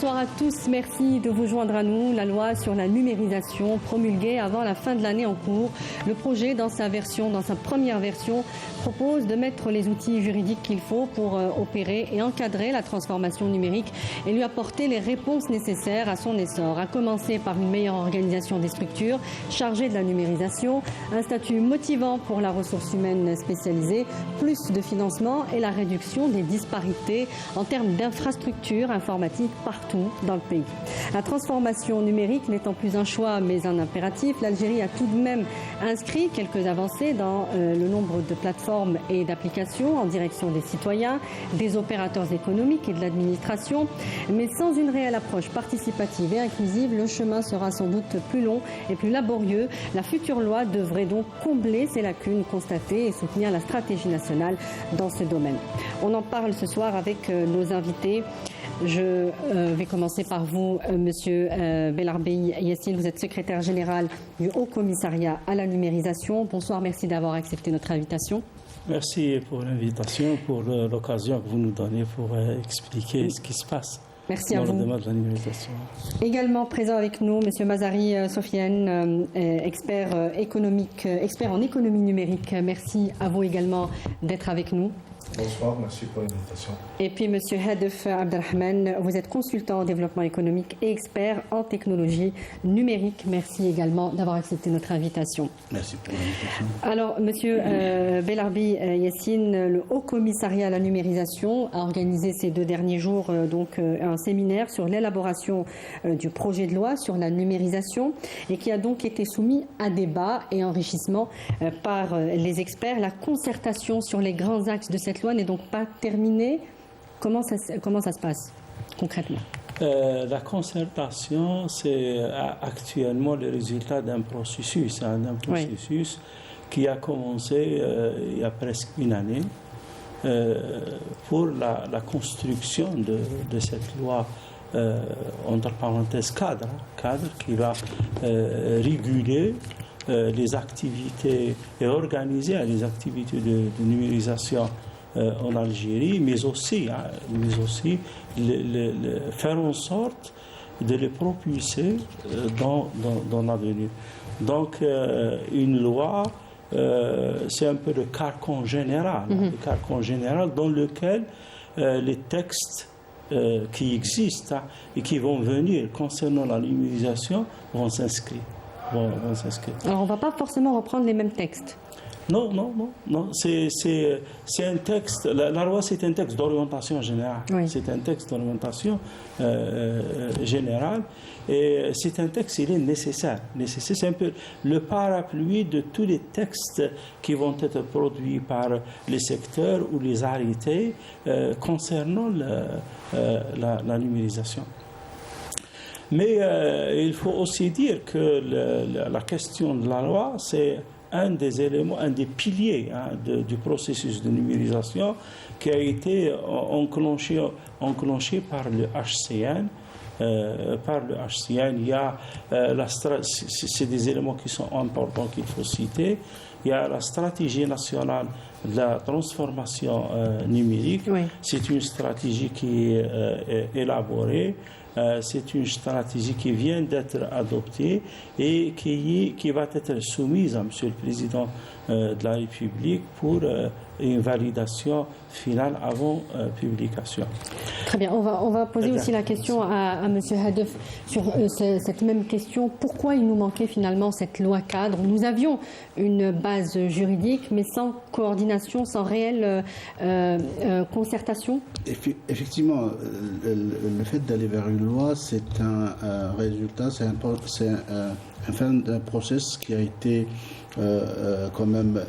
Bonsoir à tous, merci de vous joindre à nous. La loi sur la numérisation promulguée avant la fin de l'année en cours. Le projet, dans sa première version, propose de mettre les outils juridiques qu'il faut pour opérer et encadrer la transformation numérique et lui apporter les réponses nécessaires à son essor. À commencer par une meilleure organisation des structures chargées de la numérisation, un statut motivant pour la ressource humaine spécialisée, plus de financement et la réduction des disparités en termes d'infrastructures informatiques partout dans le pays. La transformation numérique n'étant plus un choix mais un impératif, l'Algérie a tout de même inscrit quelques avancées dans le nombre de plateformes et d'applications en direction des citoyens, des opérateurs économiques et de l'administration. Mais sans une réelle approche participative et inclusive, le chemin sera sans doute plus long et plus laborieux. La future loi devrait donc combler ces lacunes constatées et soutenir la stratégie nationale dans ce domaine. On en parle ce soir avec nos invités. Je vais commencer par vous, Monsieur Belarbi Yassine. Vous êtes secrétaire général du Haut Commissariat à la numérisation. Bonsoir, merci d'avoir accepté notre invitation. Merci pour l'invitation, pour l'occasion que vous nous donnez pour expliquer ce qui se passe. Merci à vous. Dans le domaine de la numérisation. Également présent avec nous, Monsieur Mazari Sofiane, expert en économie numérique. Merci à vous également d'être avec nous. Bonsoir, merci pour l'invitation. Et puis Monsieur Hadef Abdelrahman, vous êtes consultant en développement économique et expert en technologie numérique. Merci également d'avoir accepté notre invitation. Merci pour l'invitation. Alors, Monsieur Belarbi Yassine, le Haut Commissariat à la numérisation a organisé ces 2 derniers jours un séminaire sur l'élaboration du projet de loi sur la numérisation et qui a donc été soumis à débat et enrichissement par les experts. La concertation sur les grands axes de cette loi n'est donc pas terminée. Comment ça se passe concrètement? La concertation, c'est actuellement le résultat d'un processus, qui a commencé il y a presque une année pour la construction de cette loi, entre parenthèses cadre qui va réguler les activités et organiser les activités de numérisation en Algérie, mais aussi faire en sorte de les propulser dans l'avenir. Donc, une loi, c'est un peu le carcan général, dans lequel les textes qui existent et qui vont venir concernant la numérisation vont s'inscrire. Alors, on ne va pas forcément reprendre les mêmes textes. Non. C'est un texte. La loi, c'est un texte d'orientation générale. Oui. C'est un texte d'orientation générale. Et c'est un texte, il est nécessaire. C'est un peu le parapluie de tous les textes qui vont être produits par les secteurs ou les arrêtés concernant la numérisation. Mais il faut aussi dire que la question de la loi, c'est un des éléments, un des piliers du processus de numérisation qui a été enclenché par le HCN. Il y a c'est des éléments qui sont importants qu'il faut citer. Il y a la stratégie nationale de la transformation numérique. Oui. C'est une stratégie qui est élaborée. C'est une stratégie qui vient d'être adoptée et qui va être soumise à Monsieur le Président de la République pour une validation finale avant publication. Très bien, on va poser aussi la question à Monsieur Hadef sur cette même question. Pourquoi il nous manquait finalement cette loi cadre? Nous avions une base juridique, mais sans coordination, sans réelle concertation. Effectivement, le fait d'aller vers une loi, c'est un résultat, c'est un fin d'un process qui a été quand même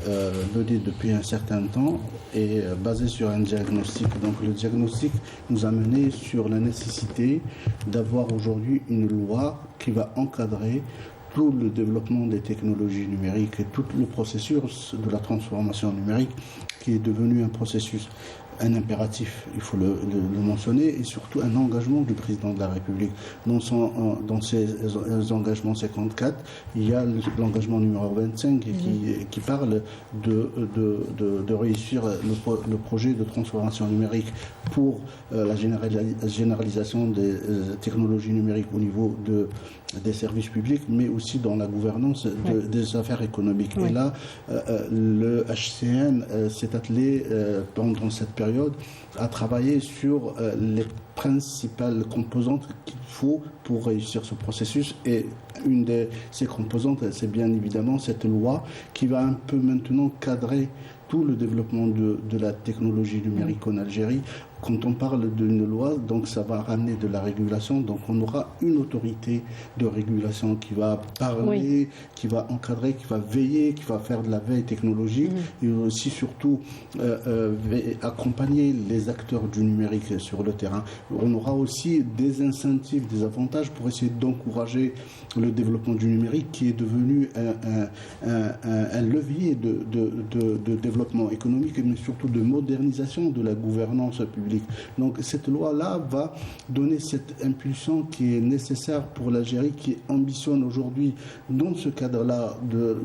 mené depuis un certain temps et basé sur un diagnostic. Donc le diagnostic nous a mené sur la nécessité d'avoir aujourd'hui une loi qui va encadrer tout le développement des technologies numériques et tout le processus de la transformation numérique qui est devenu un processus un impératif, il faut le mentionner, et surtout un engagement du président de la République. Dans ces engagements 54, il y a l'engagement numéro 25 qui parle de réussir le projet de transformation numérique pour la généralisation des technologies numériques au niveau des services publics, mais aussi dans la gouvernance des affaires économiques. Et là, le HCN s'est attelé pendant cette période à travailler sur les principales composantes qu'il faut pour réussir ce processus. Et une de ces composantes, c'est bien évidemment cette loi qui va un peu maintenant cadrer tout le développement de la technologie numérique en Algérie. Quand on parle d'une loi, donc ça va ramener de la régulation. Donc on aura une autorité de régulation qui va parler, qui va encadrer, qui va veiller, qui va faire de la veille technologique et aussi surtout accompagner les acteurs du numérique sur le terrain. On aura aussi des incentives, des avantages pour essayer d'encourager le développement du numérique qui est devenu un levier de développement économique mais surtout de modernisation de la gouvernance publique. Donc cette loi-là va donner cette impulsion qui est nécessaire pour l'Algérie, qui ambitionne aujourd'hui, dans ce cadre-là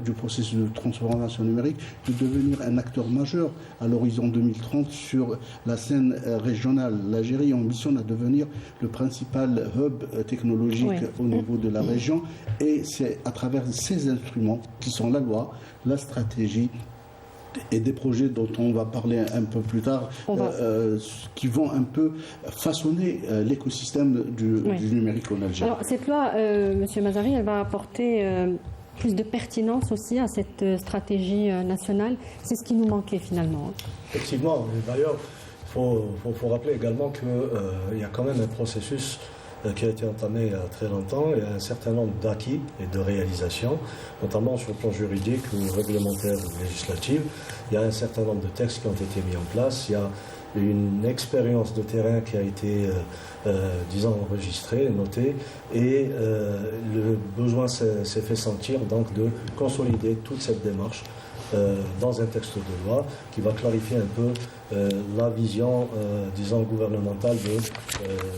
du processus de transformation numérique, de devenir un acteur majeur à l'horizon 2030 sur la scène régionale. L'Algérie ambitionne à devenir le principal hub technologique au niveau de la région, et c'est à travers ces instruments qui sont la loi, la stratégie et des projets dont on va parler un peu plus tard, qui vont un peu façonner l'écosystème du numérique en Algérie. Alors cette loi, M. Mazari, elle va apporter plus de pertinence aussi à cette stratégie nationale. C'est ce qui nous manquait finalement. Effectivement, d'ailleurs, il faut rappeler également qu'il y a quand même un processus qui a été entamé il y a très longtemps. Il y a un certain nombre d'acquis et de réalisations, notamment sur le plan juridique ou réglementaire ou législatif. Il y a un certain nombre de textes qui ont été mis en place. Il y a une expérience de terrain qui a été, disons, enregistrée, notée, et le besoin s'est fait sentir donc de consolider toute cette démarche dans un texte de loi qui va clarifier un peu la vision, disons, gouvernementale de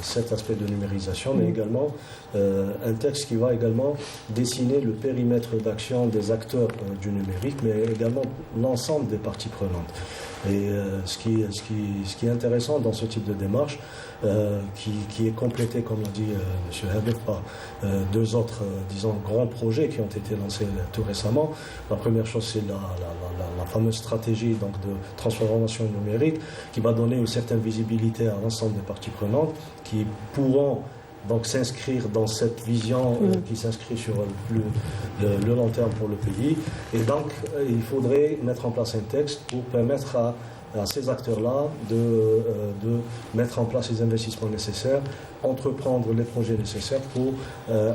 cet aspect de numérisation, mais également un texte qui va également dessiner le périmètre d'action des acteurs du numérique, mais également l'ensemble des parties prenantes. Et ce qui est intéressant dans ce type de démarche, qui est complété, comme l'a dit M. Habib, par deux autres, disons, grands projets qui ont été lancés tout récemment. La première chose, c'est la fameuse stratégie donc, de transformation numérique qui va donner une certaine visibilité à l'ensemble des parties prenantes qui pourront donc s'inscrire dans cette vision qui s'inscrit sur le long terme pour le pays. Et donc, il faudrait mettre en place un texte pour permettre à ces acteurs-là de mettre en place les investissements nécessaires, entreprendre les projets nécessaires pour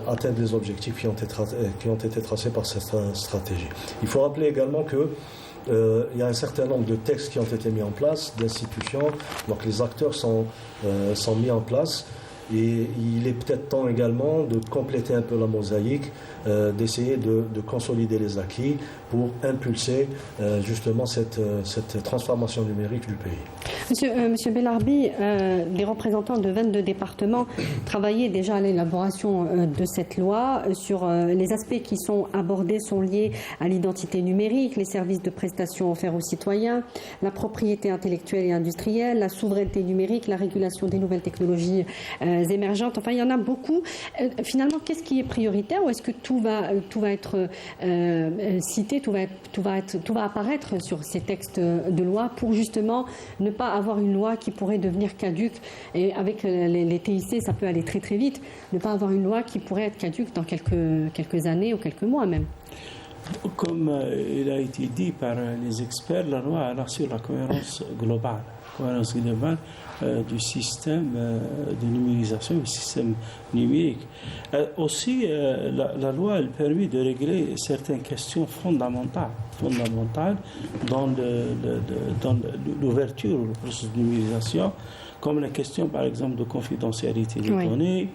atteindre les objectifs qui ont été tracés par cette stratégie. Il faut rappeler également que il y a un certain nombre de textes qui ont été mis en place, d'institutions, donc les acteurs sont mis en place. Et il est peut-être temps également de compléter un peu la mosaïque, d'essayer de consolider les acquis pour impulser justement cette transformation numérique du pays. Monsieur Bellarbi, les représentants de 22 départements travaillaient déjà à l'élaboration de cette loi sur les aspects qui sont abordés sont liés à l'identité numérique, les services de prestation offerts aux citoyens, la propriété intellectuelle et industrielle, la souveraineté numérique, la régulation des nouvelles technologies émergentes. Enfin, il y en a beaucoup. Finalement, qu'est-ce qui est prioritaire, ou est-ce que tout va être cité, tout va apparaître sur ces textes de loi pour justement ne pas avoir une loi qui pourrait devenir caduque, et avec les TIC ça peut aller très très vite, ne pas avoir une loi qui pourrait être caduque dans quelques années ou quelques mois même. Comme il a été dit par les experts, la loi assure la cohérence globale du système de numérisation, du système numérique. Aussi, la loi elle permet de régler certaines questions fondamentales dans l'ouverture ou le processus de numérisation, comme la question par exemple de confidentialité des données,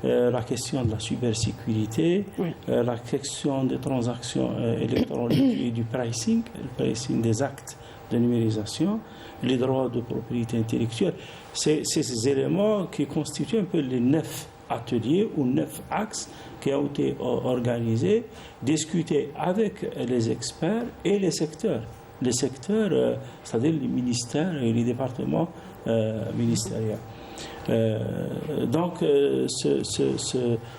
la question de la cybersécurité, la question des transactions électroniques et du pricing, le pricing des actes de numérisation, les droits de propriété intellectuelle. C'est ces éléments qui constituent un peu les 9 ateliers ou 9 axes qui ont été organisés, discutés avec les experts et les secteurs. Les secteurs, c'est-à-dire les ministères et les départements ministériels. Donc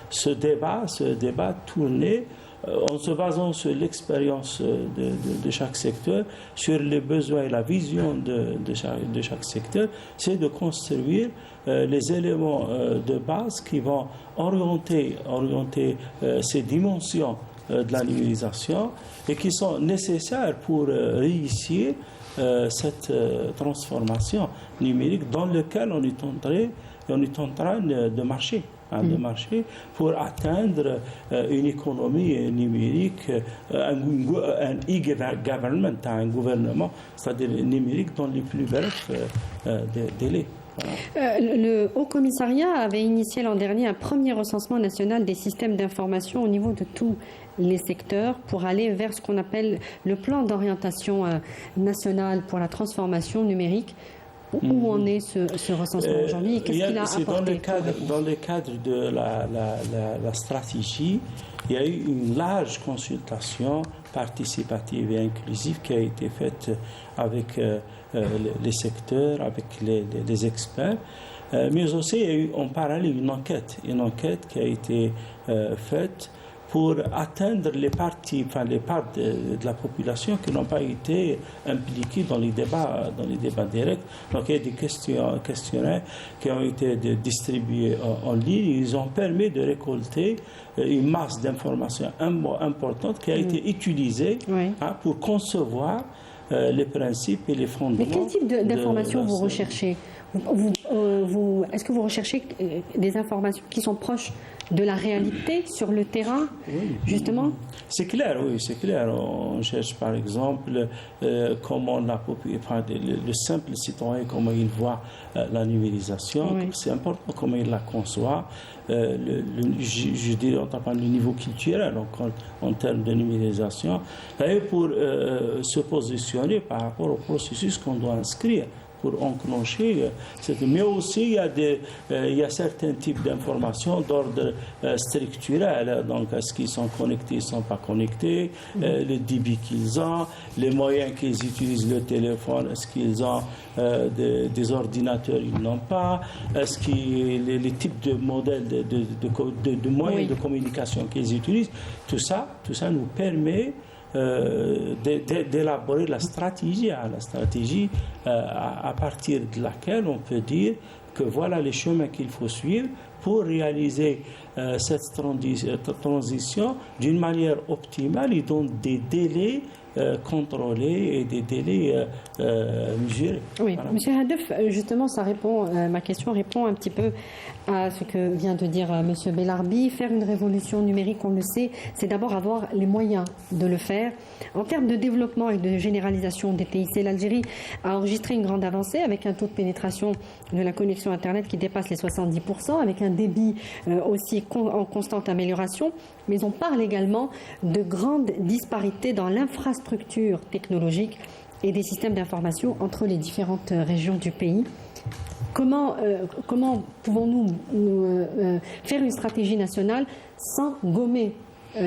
ce débat tournait en se basant sur l'expérience de chaque secteur, sur les besoins et la vision de chaque secteur, c'est de construire les éléments de base qui vont orienter ces dimensions de la numérisation et qui sont nécessaires pour réussir cette transformation numérique dans laquelle on est en train de marcher. De marcher pour atteindre une économie numérique, un e-government, un gouvernement, c'est-à-dire numérique dans les plus brefs délais. Voilà. Le Haut Commissariat avait initié l'an dernier un premier recensement national des systèmes d'information au niveau de tous les secteurs pour aller vers ce qu'on appelle le plan d'orientation national pour la transformation numérique. Où en est ce recensement aujourd'hui? Qu'est-ce qu'il a apporté? Dans le cadre de la stratégie, il y a eu une large consultation participative et inclusive qui a été faite avec les secteurs, avec les experts. Mais aussi, il y a eu en parallèle une enquête qui a été faite pour atteindre les parts de la population qui n'ont pas été impliquées dans les débats directs. Donc il y a des questionnaires qui ont été distribués en ligne. Ils ont permis de récolter une masse d'informations importante qui a été utilisée pour concevoir les principes et les fondements. Mais quel type d'informations vous recherchez? Est-ce que vous recherchez des informations qui sont proches de la réalité sur le terrain, justement? C'est clair, oui, c'est clair. On cherche par exemple comment le simple citoyen, comment il voit la numérisation. C'est important comment il la conçoit. Je dirais, on parle du niveau culturel, donc en termes de numérisation, et pour se positionner par rapport au processus qu'on doit inscrire pour enclencher. Mais aussi, il y a certains types d'informations d'ordre structurel. Donc, est-ce qu'ils sont connectés, ils ne sont pas connectés, le débit qu'ils ont, les moyens qu'ils utilisent, le téléphone, est-ce qu'ils ont des ordinateurs, ils n'ont pas, est-ce que les types de modèles de moyens de communication qu'ils utilisent, tout ça nous permet d'élaborer la stratégie à partir de laquelle on peut dire que voilà les chemins qu'il faut suivre pour réaliser cette transition d'une manière optimale et dans des délais contrôlés et des délais mesurés. Oui, voilà. Monsieur Hadef, justement, ma question répond un petit peu à ce que vient de dire Monsieur Bellarbi. Faire une révolution numérique, on le sait, c'est d'abord avoir les moyens de le faire. En termes de développement et de généralisation des TIC, l'Algérie a enregistré une grande avancée avec un taux de pénétration de la connexion Internet qui dépasse les 70%, avec un débit aussi en constante amélioration. Mais on parle également de grandes disparités dans l'infrastructure technologique et des systèmes d'information entre les différentes régions du pays. Comment pouvons-nous faire une stratégie nationale sans gommer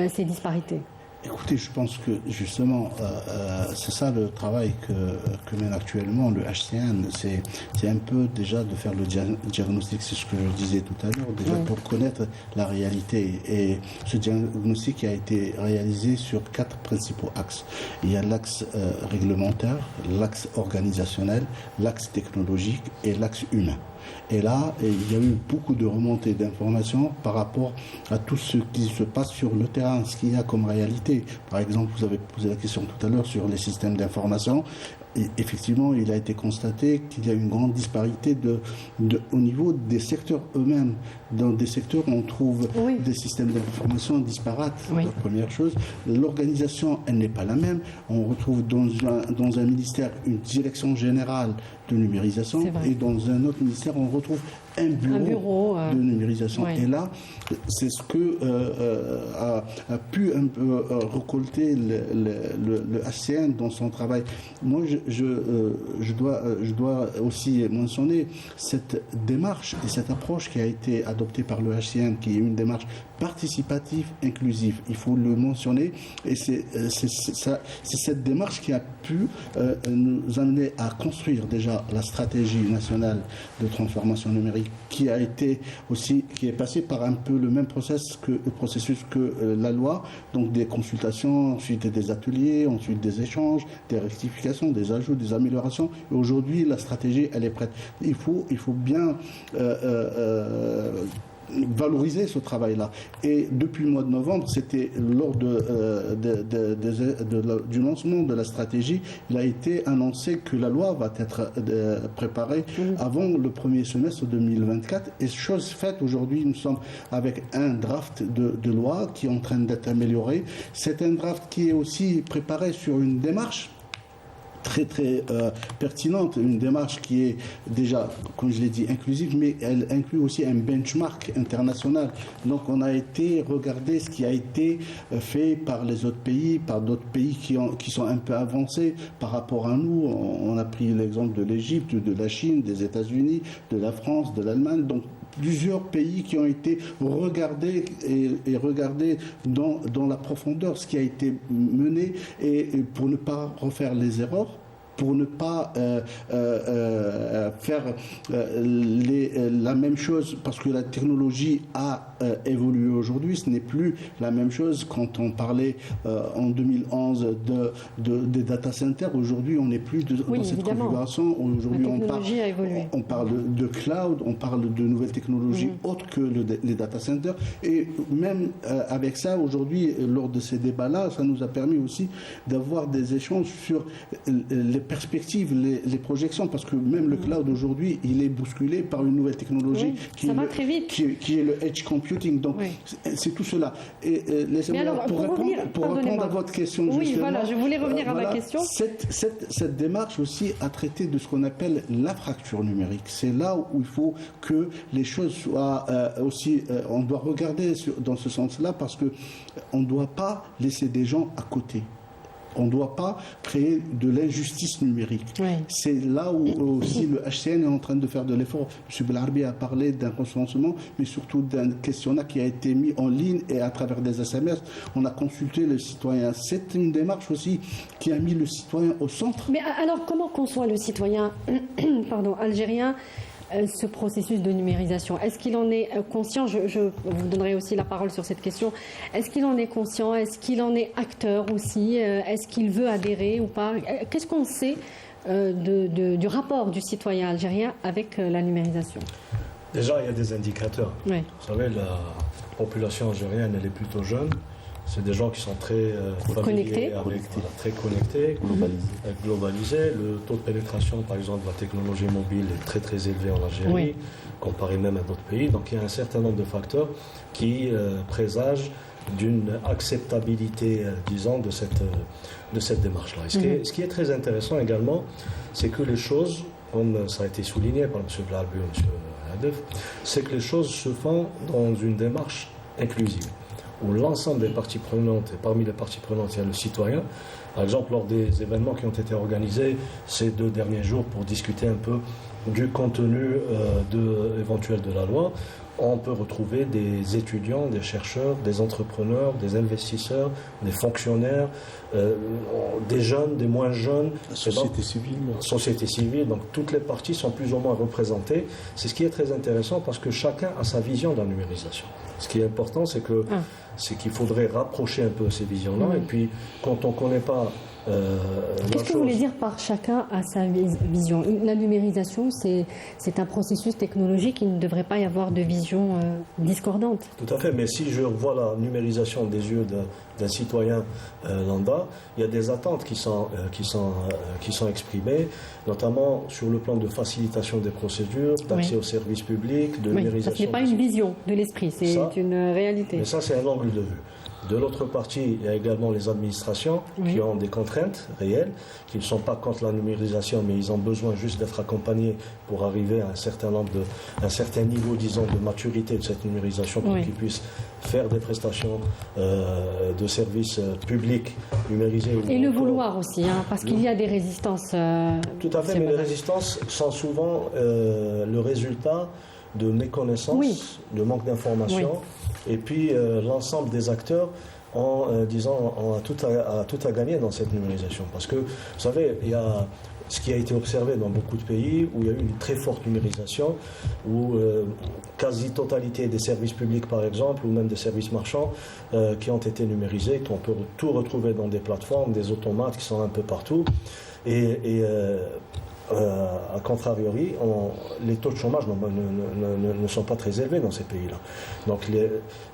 ces disparités? Écoutez, je pense que justement, c'est ça le travail que mène actuellement le HCN. C'est un peu déjà de faire le diagnostic, c'est ce que je disais tout à l'heure, déjà pour connaître la réalité. Et ce diagnostic a été réalisé sur 4 principaux axes. Il y a l'axe réglementaire, l'axe organisationnel, l'axe technologique et l'axe humain. Et là, il y a eu beaucoup de remontées d'informations par rapport à tout ce qui se passe sur le terrain, ce qu'il y a comme réalité. Par exemple, vous avez posé la question tout à l'heure sur les systèmes d'information. Et effectivement, il a été constaté qu'il y a une grande disparité au niveau des secteurs eux-mêmes. Dans des secteurs, on trouve des systèmes d'information disparates. La première chose, l'organisation, elle n'est pas la même. On retrouve dans un ministère une direction générale de numérisation et dans un autre ministère, on retrouve un bureau de numérisation. Et là, c'est ce que a pu un peu récolter le HCN dans son travail. Moi, je dois aussi mentionner cette démarche et cette approche qui a été adoptée par le HCN, qui est une démarche participative, inclusive. Il faut le mentionner, et c'est cette démarche qui a pu nous amener à construire déjà la stratégie nationale de transformation numérique, qui est passée par un peu le même processus que la loi, donc des consultations, ensuite des ateliers, ensuite des échanges, des rectifications, des ajouts, des améliorations. Et aujourd'hui, la stratégie, elle est prête. Il faut bien valoriser ce travail-là. Et depuis le mois de novembre, c'était lors du lancement de la stratégie, il a été annoncé que la loi va être préparée avant le premier semestre 2024. Et chose faite, aujourd'hui, nous sommes avec un draft de loi qui est en train d'être amélioré. C'est un draft qui est aussi préparé sur une démarche très pertinente, une démarche qui est déjà, comme je l'ai dit, inclusive, mais elle inclut aussi un benchmark international. Donc on a été regarder ce qui a été fait par les autres pays, par d'autres pays qui sont un peu avancés par rapport à nous. On a pris l'exemple de l'Égypte, de la Chine, des États-Unis, de la France, de l'Allemagne. Donc plusieurs pays qui ont été regardés et regardés dans la profondeur ce qui a été mené, et pour ne pas refaire les erreurs, pour ne pas faire la même chose, parce que la technologie a évolué aujourd'hui. Ce n'est plus la même chose quand on parlait en 2011 des data centers. Aujourd'hui, on n'est plus dans cette configuration. Aujourd'hui, on parle de cloud, on parle de nouvelles technologies autres que les data centers. Et même avec ça, aujourd'hui, lors de ces débats-là, ça nous a permis aussi d'avoir des échanges sur les perspectives, les projections, parce que même le cloud aujourd'hui, il est bousculé par une nouvelle technologie qui est le edge computing. Donc c'est tout cela. Et pour répondre à votre question, justement, je voulais revenir à ma question. Cette démarche aussi a traité de ce qu'on appelle la fracture numérique. C'est là où il faut que les choses soient aussi. On doit regarder dans ce sens-là, parce que on ne doit pas laisser des gens à côté. On ne doit pas créer de l'injustice numérique. C'est là où aussi le HCN est en train de faire de l'effort. M. Belarbi a parlé d'un recensement, mais surtout d'un questionnaire qui a été mis en ligne, et à travers des SMS, on a consulté les citoyens. C'est une démarche aussi qui a mis le citoyen au centre. Mais alors, comment conçoit le citoyen algérien ce processus de numérisation? Est-ce qu'il en est conscient? Je vous donnerai aussi la parole sur cette question. Est-ce qu'il en est conscient? Est-ce qu'il en est acteur aussi? Est-ce qu'il veut adhérer ou pas? Qu'est-ce qu'on sait du rapport du citoyen algérien avec la numérisation? Déjà, il y a des indicateurs. Vous savez, la population algérienne, elle est plutôt jeune. C'est des gens qui sont très connectés, très connectés, globalisés. Le taux de pénétration, par exemple, de la technologie mobile est très élevé en Algérie, comparé même à d'autres pays. Donc il y a un certain nombre de facteurs qui présagent d'une acceptabilité, disons, de cette démarche-là. Ce qui est très intéressant également, c'est que les choses, comme ça a été souligné par M. Belarbi ou M. Hadef, c'est que les choses se font dans une démarche inclusive, où l'ensemble des parties prenantes, et parmi les parties prenantes, il y a le citoyen. Par exemple, lors des événements qui ont été organisés ces 2 derniers jours pour discuter un peu du contenu éventuel de la loi, on peut retrouver des étudiants, des chercheurs, des entrepreneurs, des investisseurs, des fonctionnaires, des jeunes, des moins jeunes. Société civile. Donc toutes les parties sont plus ou moins représentées. C'est ce qui est très intéressant, parce que chacun a sa vision de la numérisation. Ce qui est important, c'est qu'il faudrait rapprocher un peu ces visions-là. Et puis, quand on ne connaît pas qu'est-ce que vous voulez dire par chacun à sa vision? La numérisation, c'est un processus technologique, il ne devrait pas y avoir de vision discordante. Tout à fait, mais si je vois la numérisation des yeux d'un citoyen lambda, il y a des attentes qui sont exprimées, notamment sur le plan de facilitation des procédures, d'accès aux services publics, de numérisation. Ça, ce n'est pas une vision de l'esprit, c'est une réalité. Mais ça, c'est un angle de vue. De l'autre partie, il y a également les administrations qui ont des contraintes réelles, qui ne sont pas contre la numérisation, mais ils ont besoin juste d'être accompagnés pour arriver à un certain niveau, disons, de maturité de cette numérisation pour qu'ils puissent faire des prestations de services publics numérisés. Et le vouloir aussi, parce qu'il y a des résistances. Tout à fait, mais les résistances sont souvent le résultat de méconnaissance, de manque d'information, et puis l'ensemble des acteurs ont tout à gagner dans cette numérisation. Parce que, vous savez, il y a ce qui a été observé dans beaucoup de pays où il y a eu une très forte numérisation, où quasi-totalité des services publics, par exemple, ou même des services marchands qui ont été numérisés, qu'on peut tout retrouver dans des plateformes, des automates qui sont un peu partout. A contrariori, les taux de chômage ne sont pas très élevés dans ces pays-là. Donc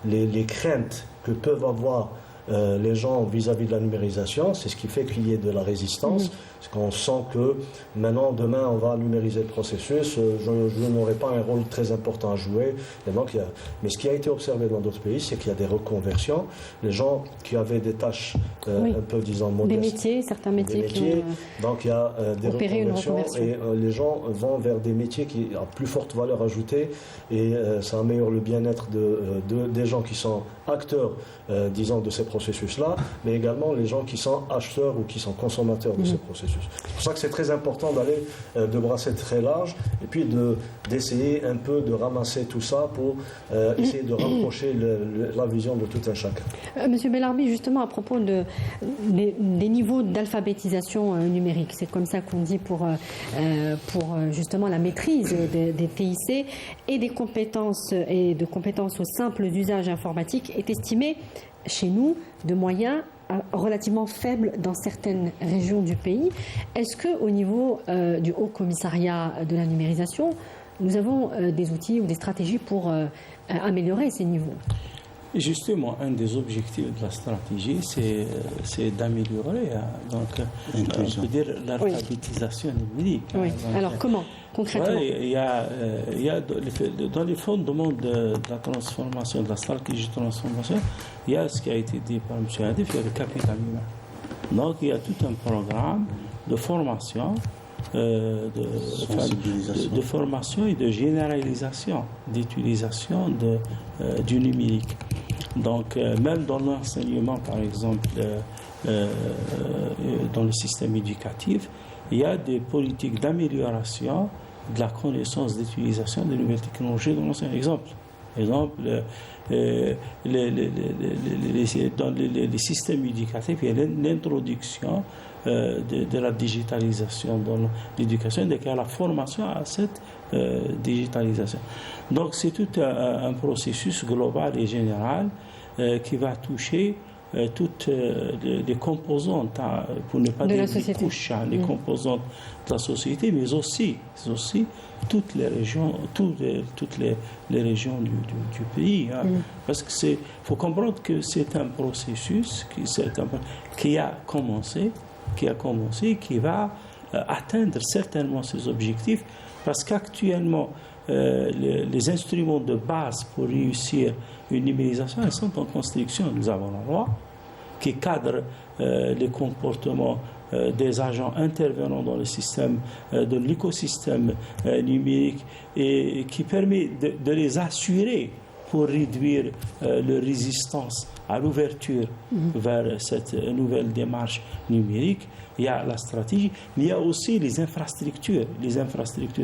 les craintes que peuvent avoir les gens vis-à-vis de la numérisation, c'est ce qui fait qu'il y ait de la résistance. Parce qu'on sent que maintenant, demain, on va numériser le processus, je n'aurai pas un rôle très important à jouer. Et donc, mais ce qui a été observé dans d'autres pays, c'est qu'il y a des reconversions. Les gens qui avaient des tâches un peu, disons, modestes. Des métiers, certains métiers. Donc, il y a des reconversions et les gens vont vers des métiers qui ont plus forte valeur ajoutée et ça améliore le bien-être des gens qui sont acteurs, disons, de ces processus-là, mais également les gens qui sont acheteurs ou qui sont consommateurs de ces processus. C'est pour ça que c'est très important d'aller de brasser très large et puis d'essayer un peu de ramasser tout ça pour essayer de rapprocher la vision de tout un chacun. Monsieur Bellarbi, justement à propos des niveaux d'alphabétisation numérique, c'est comme ça qu'on dit pour justement la maîtrise des TIC et de compétences aux simples usages informatiques est estimé chez nous de moyens relativement faible dans certaines régions du pays. Est-ce qu'au niveau du Haut Commissariat de la numérisation, nous avons des outils ou des stratégies pour améliorer ces niveaux ? Justement, un des objectifs de la stratégie, c'est d'améliorer on peut dire l'alphabétisation numérique. Oui. Alors comment, concrètement ? Il y a dans les fondements de la transformation, de la stratégie de transformation, il y a ce qui a été dit par M. Hadif, il y a le capital humain. Donc il y a tout un programme de formation, de formation et de généralisation d'utilisation du numérique. Donc, même dans l'enseignement, par exemple, dans le système éducatif, il y a des politiques d'amélioration de la connaissance d'utilisation des nouvelles technologies dans l'enseignement. Exemple, dans les systèmes éducatifs, il y a l'introduction de la digitalisation dans l'éducation, et la formation à cette digitalisation. Donc c'est tout un processus global et général qui va toucher toutes les composantes, pour ne pas dire les couches, les composantes de la société, mais aussi toutes les régions, toutes les régions du pays. Parce que faut comprendre que c'est un processus qui a commencé, qui va atteindre certainement ses objectifs, parce qu'actuellement, les instruments de base pour réussir une numérisation, elles sont en construction. Nous avons la loi qui cadre les comportements des agents intervenant dans le système, de l'écosystème numérique, et qui permet de les assurer pour réduire leur résistance à l'ouverture vers cette nouvelle démarche numérique. Il y a la stratégie, mais il y a aussi les infrastructures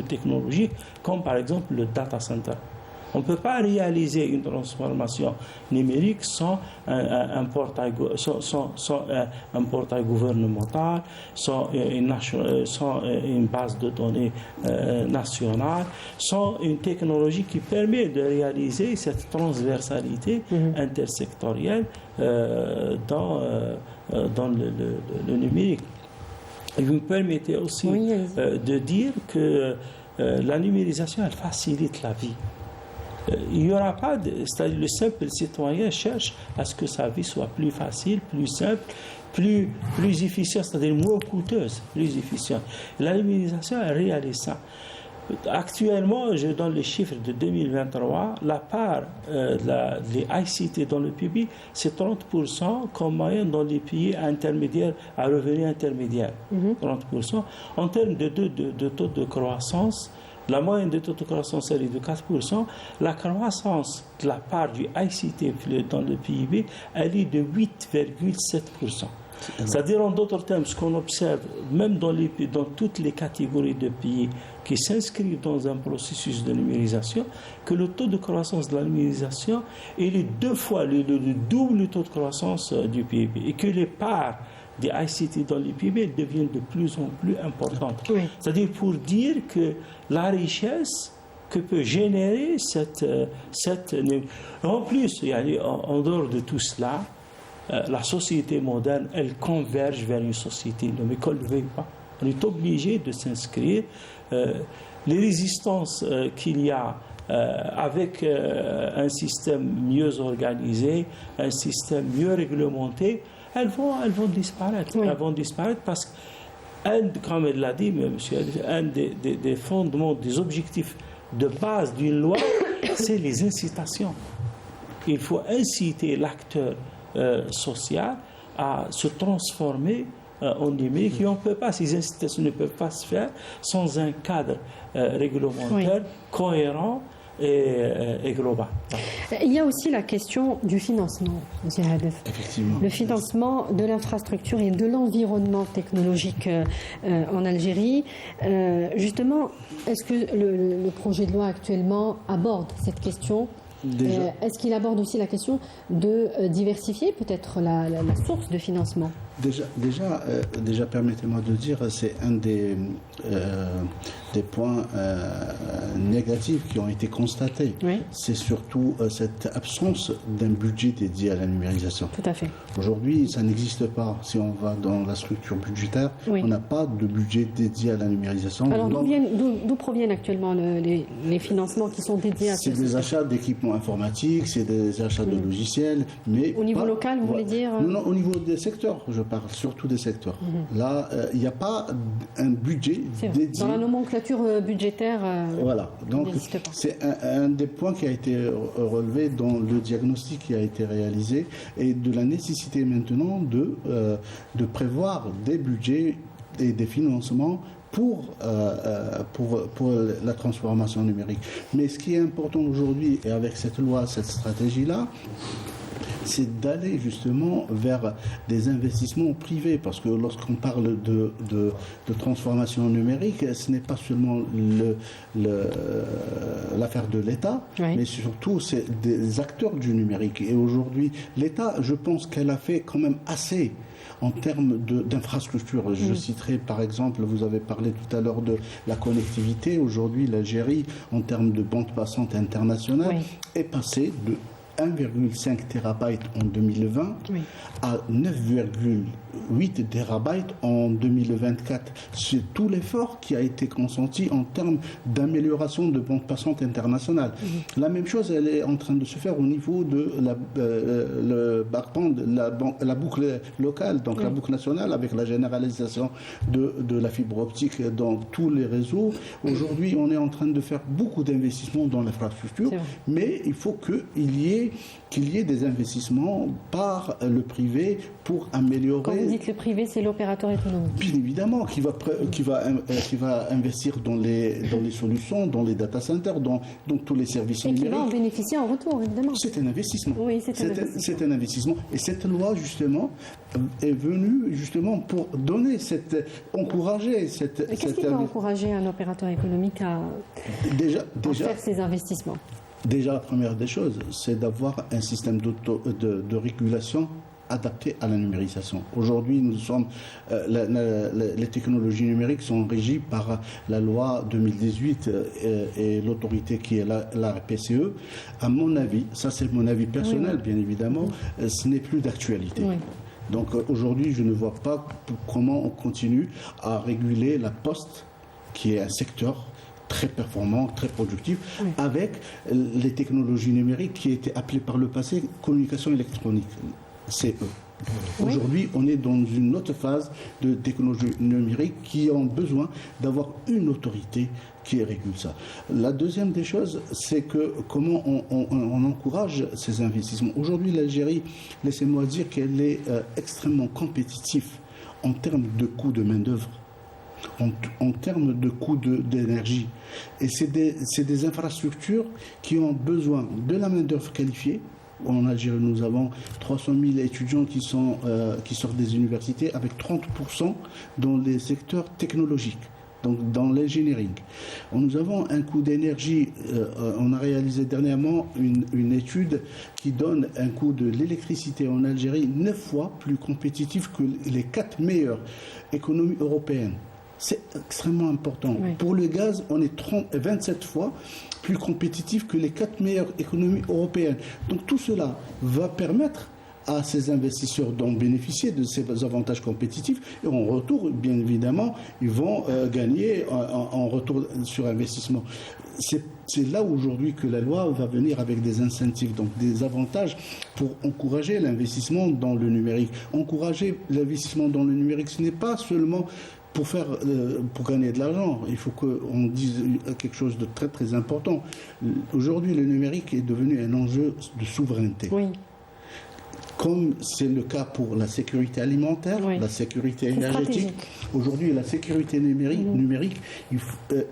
technologiques, comme par exemple le data center. On ne peut pas réaliser une transformation numérique sans un portail gouvernemental, sans une base de données nationale, sans une technologie qui permet de réaliser cette transversalité intersectorielle dans le numérique. Et vous me permettez aussi de dire que la numérisation, elle facilite la vie. Il n'y aura pas c'est-à-dire le simple citoyen cherche à ce que sa vie soit plus facile, plus simple, plus efficiente, c'est-à-dire moins coûteuse, plus efficiente. La numérisation, elle réalise ça. Actuellement, je donne les chiffres de 2023, la part des ICT dans le PIB, c'est 30% comme moyenne dans les pays intermédiaires, à revenus intermédiaires. 30%. En termes de taux de croissance, la moyenne de taux de croissance est de 4%. La croissance de la part du ICT dans le PIB, elle est de 8,7%. C'est-à-dire, en d'autres termes, ce qu'on observe, même dans toutes les catégories de pays qui s'inscrivent dans un processus de numérisation, que le taux de croissance de la numérisation est 2 fois le double du taux de croissance du PIB, et que les parts des ICT dans le PIB deviennent de plus en plus importantes. Oui. C'est-à-dire pour dire que la richesse que peut générer cette en plus, en dehors de tout cela, la société moderne, elle converge vers une société, mais qu'on ne le veuille pas. On est obligé de s'inscrire. Les résistances qu'il y a avec un système mieux organisé, un système mieux réglementé, elles vont disparaître. Oui. Elles vont disparaître parce que, comme elle l'a dit, monsieur, un des fondements, des objectifs de base d'une loi, c'est les incitations. Il faut inciter l'acteur social à se transformer en numérique. Et on ne peut pas, ces incitations ne peuvent pas se faire sans un cadre réglementaire cohérent et global. Il y a aussi la question du financement, M. Hadef. Effectivement. Le financement de l'infrastructure et de l'environnement technologique en Algérie. Justement, est-ce que le projet de loi actuellement aborde cette question ? Est-ce qu'il aborde aussi la question de diversifier peut-être la source de financement ? Déjà, permettez-moi de dire, c'est un des points négatifs qui ont été constatés. Oui. C'est surtout cette absence d'un budget dédié à la numérisation. Tout à fait. Aujourd'hui, ça n'existe pas. Si on va dans la structure budgétaire, Oui. on n'a pas de budget dédié à la numérisation. Alors, d'où proviennent actuellement les financements qui sont dédiés à ce C'est des achats d'équipements informatiques, c'est des achats de logiciels, mais Au niveau local, vous voulez dire ? Non, au niveau des secteurs, je parle surtout des secteurs. Là, il n'y a pas un budget dédié. Dans la nomenclature budgétaire, voilà. Donc, n'existe pas. c'est un des points qui a été relevé dans le diagnostic qui a été réalisé et de la nécessité maintenant de prévoir des budgets et des financements pour la transformation numérique. Mais ce qui est important aujourd'hui, et avec cette loi, cette stratégie-là, c'est d'aller justement vers des investissements privés, parce que lorsqu'on parle de transformation numérique, ce n'est pas seulement l'affaire de l'État, Oui. mais surtout c'est des acteurs du numérique. Et aujourd'hui, l'État, je pense qu'elle a fait quand même assez en termes d'infrastructures. Je citerai par exemple, vous avez parlé tout à l'heure de la connectivité. Aujourd'hui, l'Algérie, en termes de bande passante internationale, Oui. est passée de 1,5 terabyte en 2020 Oui. à 9,8 terabytes en 2024. C'est tout l'effort qui a été consenti en termes d'amélioration de bande passante internationale. La même chose, elle est en train de se faire au niveau de la boucle locale, donc la boucle nationale, avec la généralisation de la fibre optique dans tous les réseaux. Aujourd'hui, on est en train de faire beaucoup d'investissements dans l'infrastructure, mais il faut qu'il y ait des investissements par le privé pour améliorer. Quand vous dites le privé, c'est l'opérateur économique. Bien évidemment, qui va investir dans les solutions, dans les data centers, dans tous les services Et numériques. qui va en bénéficier en retour, évidemment. C'est un investissement. Oui, c'est un investissement. C'est un investissement. Et cette loi, justement, est venue justement pour encourager cette. Et qu'est-ce qui peut encourager un opérateur économique à faire ces investissements ? Déjà, la première des choses, c'est d'avoir un système de régulation adapté à la numérisation. Aujourd'hui, les technologies numériques sont régies par la loi 2018 et l'autorité qui est la PCE. À mon avis, ça c'est mon avis personnel, bien évidemment, ce n'est plus d'actualité. Oui. Donc aujourd'hui, je ne vois pas comment on continue à réguler la poste, qui est un secteur très performant, très productif, avec les technologies numériques qui étaient appelées par le passé communication électronique, CE. Aujourd'hui, on est dans une autre phase de technologie numérique qui ont besoin d'avoir une autorité qui régule ça. La deuxième des choses, c'est que comment on encourage ces investissements. Aujourd'hui, l'Algérie, laissez-moi dire qu'elle est extrêmement compétitive en termes de coûts de main-d'œuvre, en termes de coûts d'énergie. Et c'est des infrastructures qui ont besoin de la main-d'œuvre qualifiée. En Algérie, nous avons 300 000 étudiants qui sortent des universités, avec 30% dans les secteurs technologiques, donc dans l'engineering. Nous avons un coût d'énergie, on a réalisé dernièrement une étude qui donne un coût de l'électricité en Algérie 9 fois plus compétitif que les 4 meilleures économies européennes. C'est extrêmement important. Oui. Pour le gaz, on est 27 fois plus compétitif que les 4 meilleures économies européennes. Donc tout cela va permettre à ces investisseurs d'en bénéficier de ces avantages compétitifs et en retour, bien évidemment, ils vont gagner en retour sur investissement. C'est là aujourd'hui que la loi va venir avec des incentives, donc des avantages pour encourager l'investissement dans le numérique. Encourager l'investissement dans le numérique, ce n'est pas seulement pour gagner de l'argent. Il faut qu'on dise quelque chose de très très important. Aujourd'hui, le numérique est devenu un enjeu de souveraineté. Oui. Comme c'est le cas pour la sécurité alimentaire, oui, la sécurité énergétique. Aujourd'hui, la sécurité numérique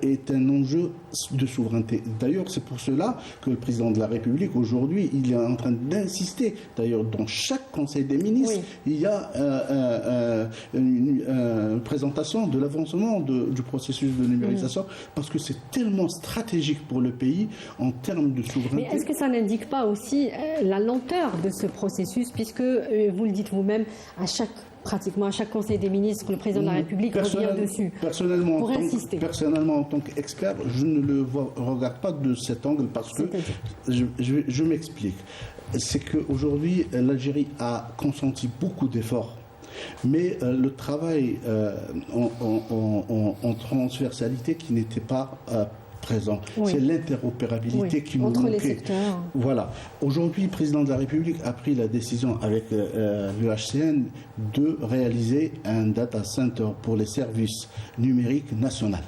est un enjeu de souveraineté. D'ailleurs, c'est pour cela que le président de la République, aujourd'hui, il est en train d'insister. D'ailleurs, dans chaque conseil des ministres, oui, il y a une présentation de l'avancement du processus de numérisation, parce que c'est tellement stratégique pour le pays en termes de souveraineté. Mais est-ce que ça n'indique pas aussi la lenteur de ce processus, puisque vous le dites vous-même, pratiquement à chaque conseil des ministres, le président de la République revient dessus. Personnellement, en tant qu'expert, je ne le regarde pas de cet angle, parce que je m'explique. C'est qu'aujourd'hui, l'Algérie a consenti beaucoup d'efforts. Mais le travail en transversalité qui n'était pas présent. Oui. C'est l'interopérabilité qui nous entre manquait. Les secteurs. Voilà. Aujourd'hui, le président de la République a pris la décision avec l'UHCN de réaliser un data center pour les services numériques nationaux.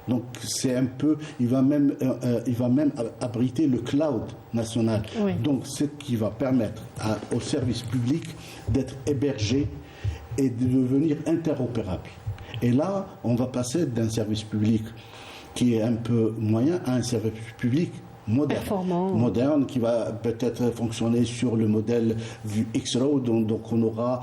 Donc c'est un peu, il va même abriter le cloud national. Oui. Donc ce qui va permettre aux services publics d'être hébergés et de devenir interopérables. Et là, on va passer d'un service public qui est un peu moyen à un service public moderne, qui va peut-être fonctionner sur le modèle du X-Road. Donc on aura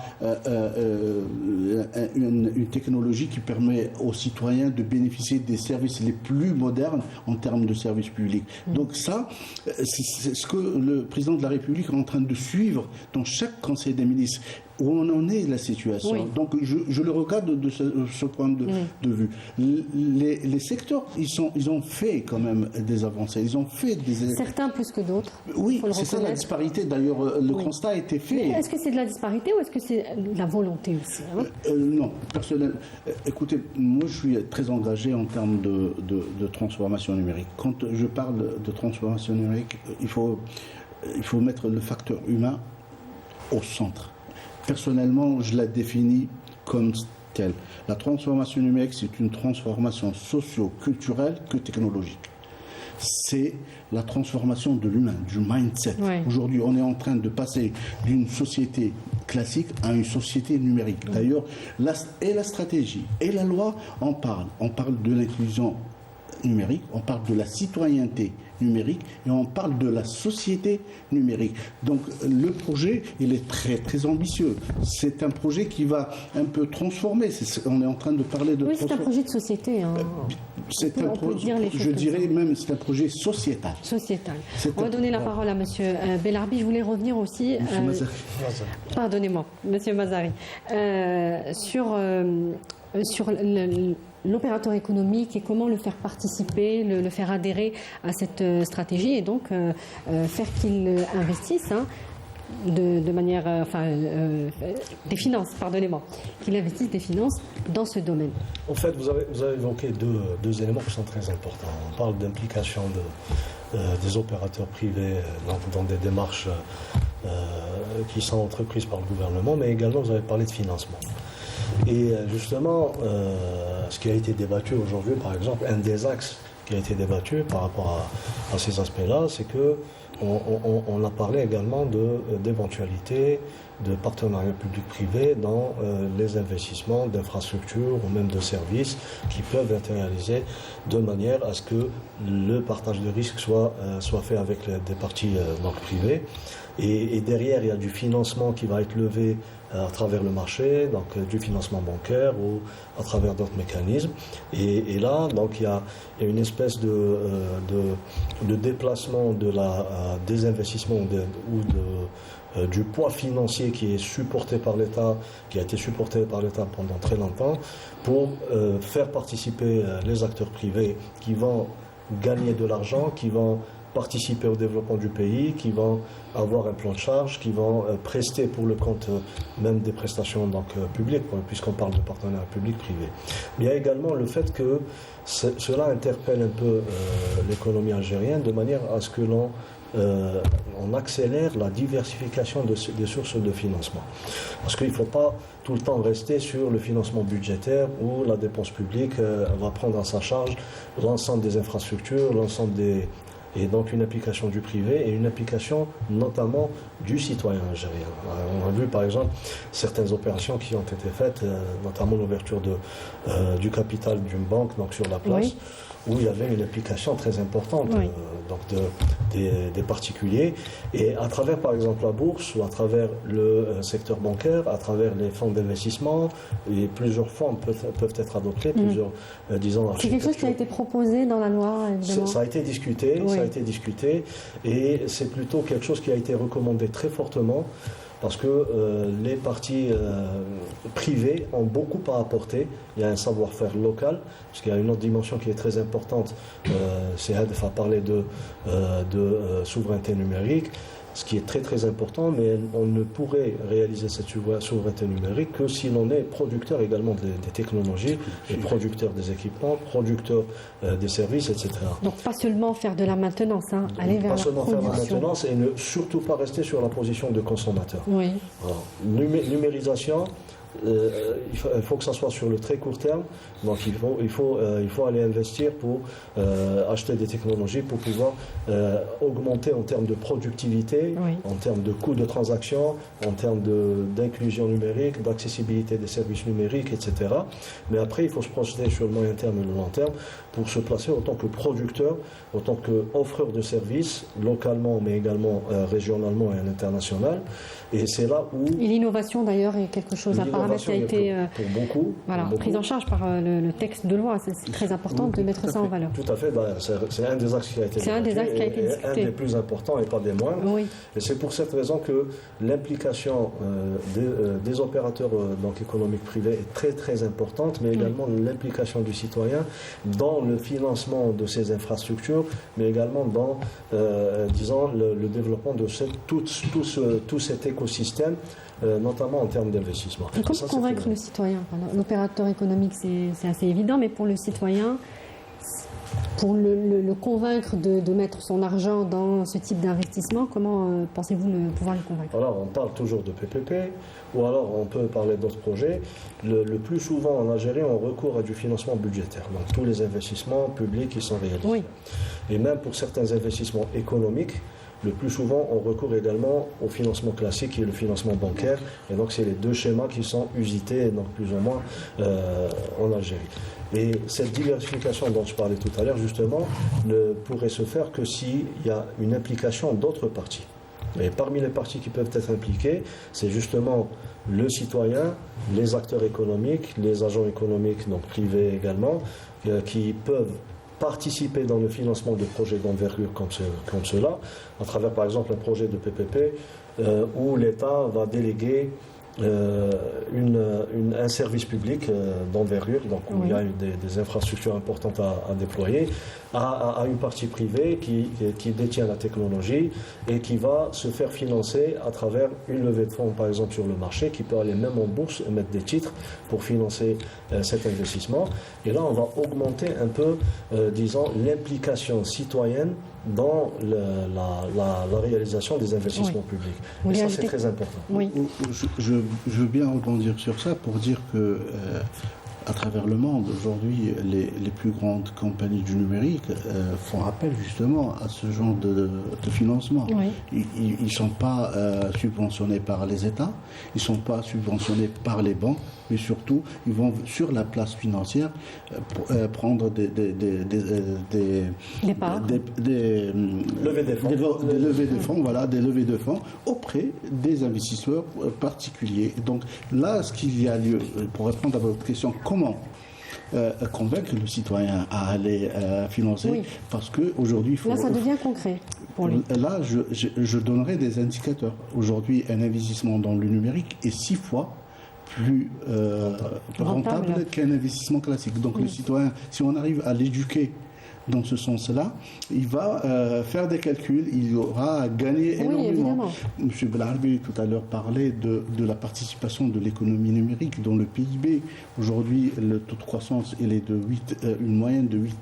une technologie qui permet aux citoyens de bénéficier des services les plus modernes en termes de services publics. Donc ça, c'est ce que le président de la République est en train de suivre dans chaque conseil des ministres, où on en est la situation. Oui. Donc je le regarde de ce point de vue. Les secteurs, ils ont fait quand même des avancées. Ils ont fait certains plus que d'autres. Oui, c'est ça la disparité. D'ailleurs, le constat a été fait. Mais est-ce que c'est de la disparité ou est-ce que c'est de la volonté aussi, hein? Non, personnellement. Écoutez, moi je suis très engagé en termes de transformation numérique. Quand je parle de transformation numérique, il faut mettre le facteur humain au centre. Personnellement, je la définis comme telle. La transformation numérique, c'est une transformation socio-culturelle que technologique. C'est la transformation de l'humain, du mindset. Ouais. Aujourd'hui, on est en train de passer d'une société classique à une société numérique. Ouais. D'ailleurs, la stratégie et la loi en parlent. On parle de l'inclusion numérique, on parle de la citoyenneté numérique et on parle de la société numérique. Donc le projet, il est très très ambitieux. C'est un projet qui va un peu transformer. On est en train de parler de... Oui, c'est un projet de société. Hein. Je dirais même c'est un projet sociétal. On va donner la parole à M. Bellarbi. Je voulais revenir aussi... Pardonnez-moi, M. Mazari. Sur l'opérateur économique et comment le faire participer, le faire adhérer à cette stratégie et donc faire qu'il investisse de manière... des finances, pardonnez-moi. Qu'il investisse des finances dans ce domaine. En fait, vous avez évoqué deux éléments qui sont très importants. On parle d'implication des opérateurs privés dans des démarches qui sont entreprises par le gouvernement, mais également vous avez parlé de financement. Et justement, ce qui a été débattu aujourd'hui, par exemple, un des axes qui a été débattu par rapport à ces aspects-là, c'est que on a parlé également d'éventualités de partenariats public-privé dans les investissements d'infrastructures ou même de services qui peuvent être réalisés de manière à ce que le partage de risques soit fait avec des parties privées. Et derrière, il y a du financement qui va être levé à travers le marché, donc du financement bancaire ou à travers d'autres mécanismes. Et là, donc il y a une espèce de déplacement des investissements du poids financier qui est supporté par l'État, qui a été supporté par l'État pendant très longtemps, pour faire participer les acteurs privés qui vont gagner de l'argent, qui vont participer au développement du pays, qui vont avoir un plan de charge, qui vont prester pour le compte même des prestations publiques, puisqu'on parle de partenariat public-privé. Mais il y a également le fait que cela interpelle un peu l'économie algérienne de manière à ce que on accélère la diversification des sources de financement. Parce qu'il ne faut pas tout le temps rester sur le financement budgétaire où la dépense publique va prendre à sa charge l'ensemble des infrastructures, et donc une application du privé et une application notamment du citoyen algérien. On a vu par exemple certaines opérations qui ont été faites, notamment l'ouverture du capital d'une banque donc sur la place, oui, où il y avait une application très importante, oui, des particuliers. Et à travers par exemple la bourse ou à travers le secteur bancaire, à travers les fonds d'investissement, et plusieurs fonds peuvent être adoptés, plusieurs, disons, c'est quelque chose qui a été proposé dans la loi, évidemment. Ça a été discuté, oui, ça a été discuté, et c'est plutôt quelque chose qui a été recommandé très fortement, parce que les parties privées ont beaucoup à apporter. Il y a un savoir-faire local, parce qu'il y a une autre dimension qui est très importante, c'est à parler de souveraineté numérique, ce qui est très très important, mais on ne pourrait réaliser cette souveraineté numérique que si l'on est producteur également des technologies, et producteur des équipements, producteur des services, etc. Donc pas seulement faire de la maintenance, aller vers la production. Pas seulement faire de la maintenance et ne surtout pas rester sur la position de consommateur. Oui. Alors, numérisation, il faut que ça soit sur le très court terme, donc il faut aller investir pour acheter des technologies pour pouvoir augmenter en termes de productivité, oui, en termes de coûts de transaction, en termes d'inclusion numérique, d'accessibilité des services numériques, etc. Mais après, il faut se projeter sur le moyen terme et le long terme pour se placer en tant que producteur, en tant qu'offreur de services, localement mais également régionalement et à l'international. Et c'est là où... Et l'innovation d'ailleurs est quelque chose à paramètre qui a été pour beaucoup, prise en charge par le texte de loi. C'est très important de mettre ça en valeur. Tout à fait, c'est un des axes qui a été discuté. Un des plus importants et pas des moindres. Oui. Et c'est pour cette raison que l'implication des opérateurs économiques privés est très très importante, mais également l'implication du citoyen dans le financement de ces infrastructures, mais également dans, disons, le développement de tout cet écosystème, notamment en termes d'investissement. Comment convaincre le citoyen? L'opérateur économique, c'est assez évident, mais pour le citoyen, pour le convaincre de mettre son argent dans ce type d'investissement, comment pensez-vous pouvoir le convaincre? Alors, on parle toujours de PPP, ou alors on peut parler d'autres projets. Le plus souvent en Algérie, on recourt à du financement budgétaire, donc tous les investissements publics qui sont réalisés. Oui. Et même pour certains investissements économiques, le plus souvent, on recourt également au financement classique qui est le financement bancaire. Et donc, c'est les deux schémas qui sont usités, donc plus ou moins, en Algérie. Et cette diversification dont je parlais tout à l'heure, justement, ne pourrait se faire que s'il y a une implication d'autres parties. Et parmi les parties qui peuvent être impliquées, c'est justement le citoyen, les acteurs économiques, les agents économiques, donc privés également, qui peuvent participer dans le financement de projets d'envergure comme cela, à travers par exemple un projet de PPP où l'État va déléguer un service public d'envergure, donc où il y a des infrastructures importantes à déployer, à une partie privée qui détient la technologie et qui va se faire financer à travers une levée de fonds, par exemple sur le marché, qui peut aller même en bourse et mettre des titres pour financer cet investissement. Et là, on va augmenter un peu, disons, l'implication citoyenne dans la réalisation des investissements publics. Vous Et ça, voulez c'est ajouter? très important. Oui. Je veux bien rebondir sur ça pour dire que à travers le monde, aujourd'hui, les plus grandes compagnies du numérique font appel justement à ce genre de financement. Oui. Ils ne sont pas subventionnés par les États, ils ne sont pas subventionnés par les banques, mais surtout, ils vont sur la place financière prendre des levées de fonds, voilà, des levées de fonds auprès des investisseurs particuliers. Donc là, ce qu'il y a lieu, pour répondre à votre question, comment convaincre le citoyen à aller financer, Oui. parce qu'aujourd'hui, il faut... Là, ça devient concret pour lui. Là, je donnerai des indicateurs. Aujourd'hui, un investissement dans le numérique est 6 fois plus rentable qu'un investissement classique. Donc le citoyen, si on arrive à l'éduquer dans ce sens-là, il va faire des calculs, il aura gagné énormément. Évidemment. M. Belarbi tout à l'heure parlait de la participation de l'économie numérique dans le PIB. Aujourd'hui, le taux de croissance il est de 8, une moyenne de 8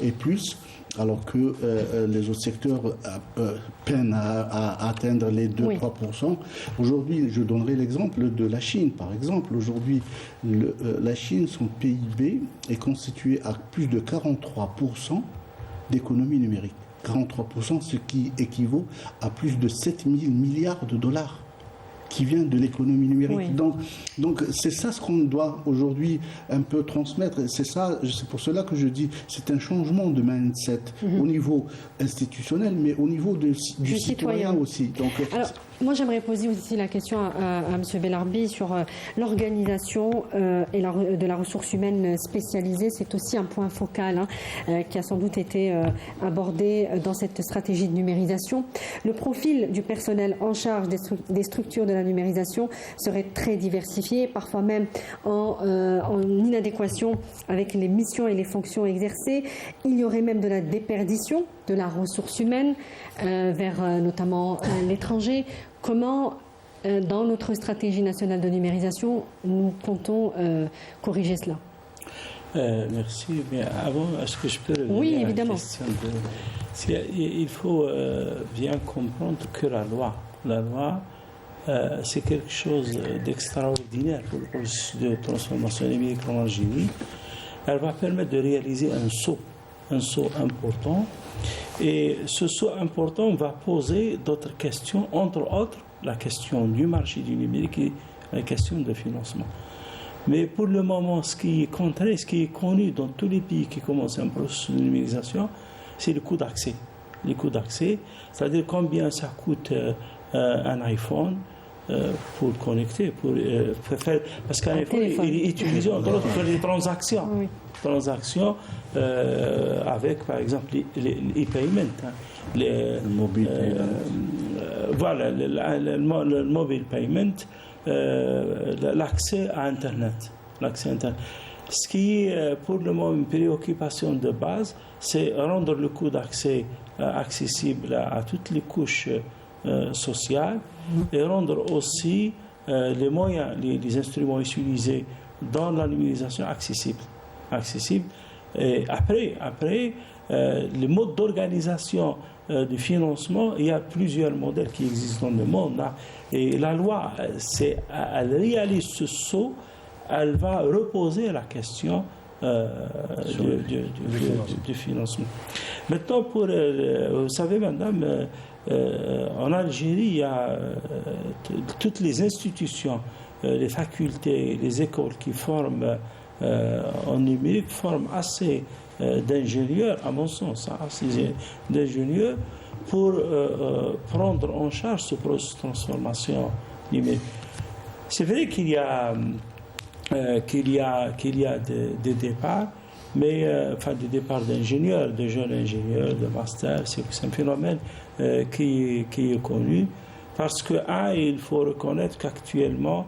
et plus, alors que les autres secteurs peinent à atteindre les 2-3%. Aujourd'hui, je donnerai l'exemple de la Chine, par exemple. Aujourd'hui, la Chine, son PIB est constitué à plus de 43% d'économie numérique. 43%, ce qui équivaut à plus de 7 000 milliards de dollars qui vient de l'économie numérique. Oui. Donc c'est ça ce qu'on doit aujourd'hui un peu transmettre. C'est pour cela que je dis, c'est un changement de mindset au niveau institutionnel, mais au niveau du citoyen aussi. Donc, alors, moi, j'aimerais poser aussi la question à M. Belarbi sur l'organisation de la ressource humaine spécialisée. C'est aussi un point focal qui a sans doute été abordé dans cette stratégie de numérisation. Le profil du personnel en charge des structures de la numérisation serait très diversifié, parfois même en inadéquation avec les missions et les fonctions exercées. Il y aurait même de la déperdition de la ressource humaine vers notamment l'étranger. Comment, dans notre stratégie nationale de numérisation, nous comptons corriger cela? Merci. Mais avant, est-ce que je peux revenir à la question il faut bien comprendre que la loi, c'est quelque chose d'extraordinaire pour le processus de transformation numérique en Algérie. Elle va permettre de réaliser un saut important. Et ce saut important va poser d'autres questions, entre autres la question du marché du numérique et la question de financement. Mais pour le moment, ce qui est connu dans tous les pays qui commencent un processus de numérisation, c'est le coût d'accès. Le coût d'accès, c'est-à-dire combien ça coûte un iPhone pour connecter, pour faire, parce qu'un iPhone il est utilisé entre autres pour les transactions. Oui. Transactions avec, par exemple, les e-payment. Le mobile payment. Voilà, le mobile payment, l'accès à Internet. Ce qui est pour le moment une préoccupation de base, c'est rendre le coût d'accès accessible à toutes les couches sociales et rendre aussi les moyens, les instruments utilisés dans la numérisation accessibles. Et après les modes d'organisation du financement, il y a plusieurs modèles qui existent dans le monde. Et la loi, elle réalise ce saut, elle va reposer la question du financement. Maintenant, vous savez, madame, en Algérie, il y a toutes les institutions, les facultés, les écoles qui forment en numérique forment assez d'ingénieurs, à mon sens, assez d'ingénieurs pour prendre en charge ce processus de transformation numérique. C'est vrai qu'il y a des départs, mais des départs d'ingénieurs, de jeunes ingénieurs, de masters, c'est un phénomène qui est connu, parce que il faut reconnaître qu'actuellement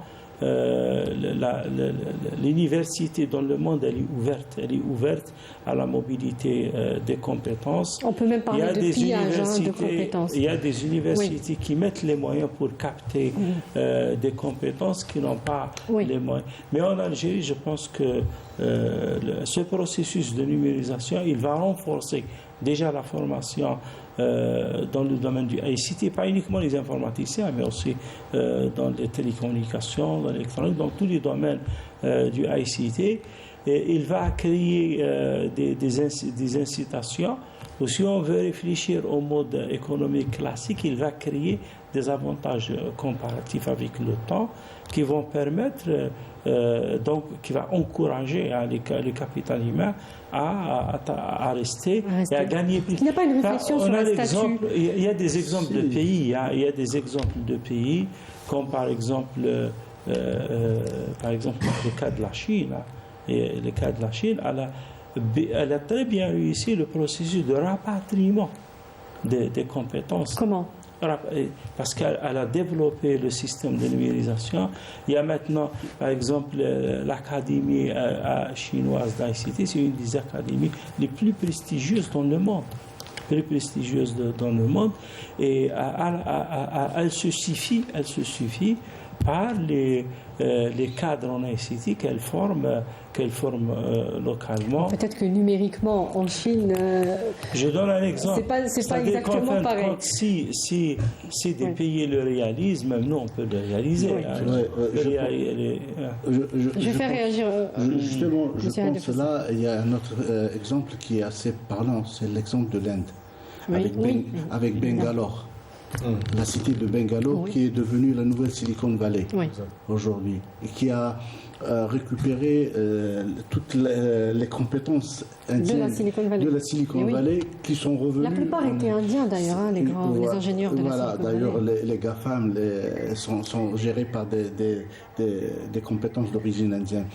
l'université dans le monde elle est ouverte à la mobilité des compétences. On peut même parler de pillage de compétences. Il y a des universités qui mettent les moyens pour capter des compétences qui n'ont pas les moyens. Mais en Algérie, je pense que ce processus de numérisation, il va renforcer déjà la formation dans le domaine du ICT, pas uniquement les informaticiens, mais aussi dans les télécommunications, dans l'électronique, dans tous les domaines du ICT. Et il va créer des incitations. Ou si on veut réfléchir au mode économique classique, il va créer des avantages comparatifs avec le temps qui vont permettre, donc qui va encourager le capital humain à rester et à gagner plus. Il n'y a pas une réflexion sur le statut. Il y a des exemples de pays, il y a des exemples de pays comme par exemple le cas de la Chine. Et le cas de la Chine, elle a très bien réussi le processus de rapatriement des compétences. Comment ? Parce qu'elle a développé le système de numérisation. Il y a maintenant, par exemple, l'académie chinoise d'ICT, c'est une des académies les plus prestigieuses dans le monde. Et elle se suffit par les cadres en ICT qu'elle forme localement. Peut-être que numériquement, en Chine, je donne un exemple. C'est pas exactement pareil. Si des pays le réalisent, même nous, on peut le réaliser. Oui. Je vais faire réagir. Justement, je pense que là, il y a un autre exemple qui est assez parlant, c'est l'exemple de l'Inde, avec Bangalore. La cité de Bangalore qui est devenue la nouvelle Silicon Valley aujourd'hui et qui a récupéré toutes les compétences indiennes de la Silicon Valley qui sont revenues. La plupart étaient indiens d'ailleurs, les ingénieurs de la Silicon Valley. D'ailleurs, les GAFAM sont gérés par des compétences d'origine indienne.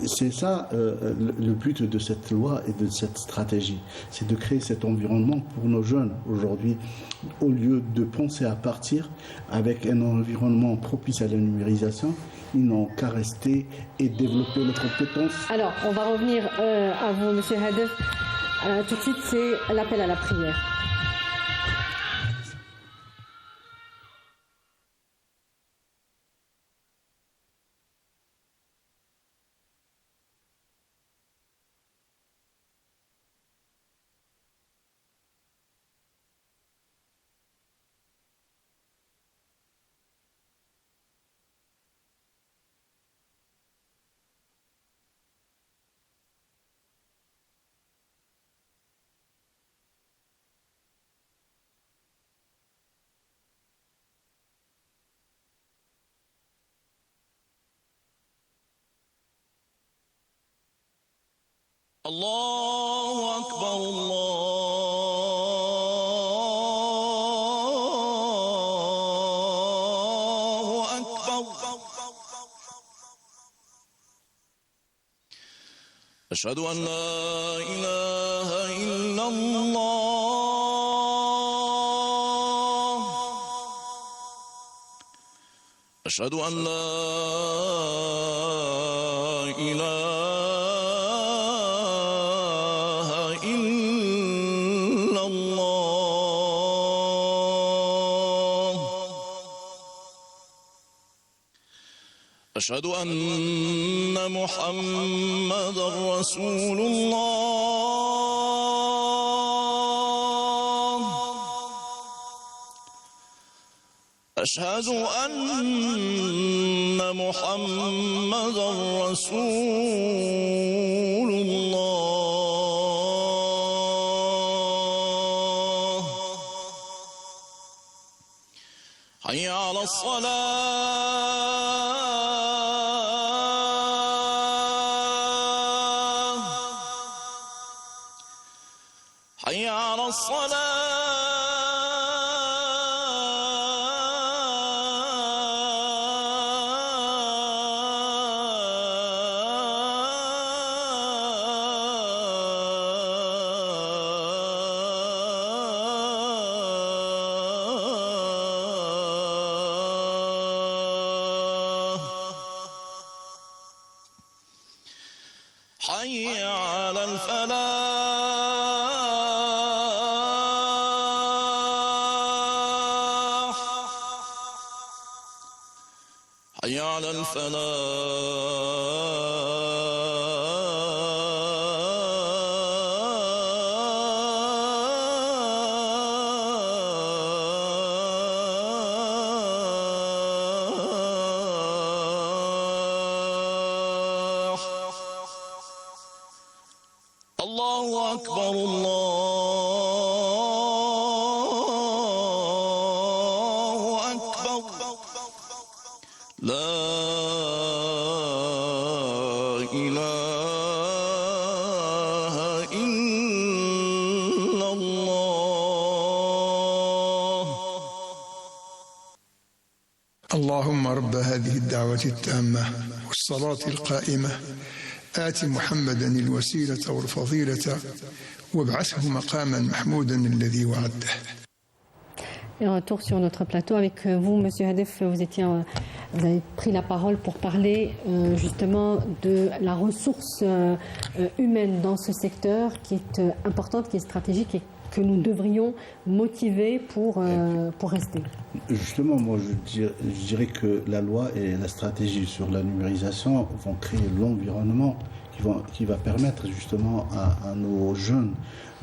C'est ça le but de cette loi et de cette stratégie, c'est de créer cet environnement pour nos jeunes aujourd'hui, au lieu de penser à partir avec un environnement propice à la numérisation, ils n'ont qu'à rester et développer leurs compétences. Alors, on va revenir à vous, M. Hadef. Tout de suite, c'est l'appel à la prière. الله أكبر الله أكبر أشهد أن لا إله إلا الله أشهد أن لا إله أشهد أن محمدًا رسول الله أشهد أن محمدًا رسول الله حي على الصلاة حي على الصلاة حي على الفلاح حي على أكبر الله أكبر لا إله إلا الله. اللهم رب هذه الدعوة التامة والصلاة القائمة آت محمدا الوسيلة والفضيلة وابعثه مقاما محمودا الذي وعده. Et retour sur notre plateau avec vous, Monsieur Hadef. Vous avez pris la parole pour parler justement de la ressource humaine dans ce secteur qui est importante, qui est stratégique et que nous devrions motiver pour rester. Justement, moi je dirais que la loi et la stratégie sur la numérisation vont créer l'environnement qui va permettre justement à nos jeunes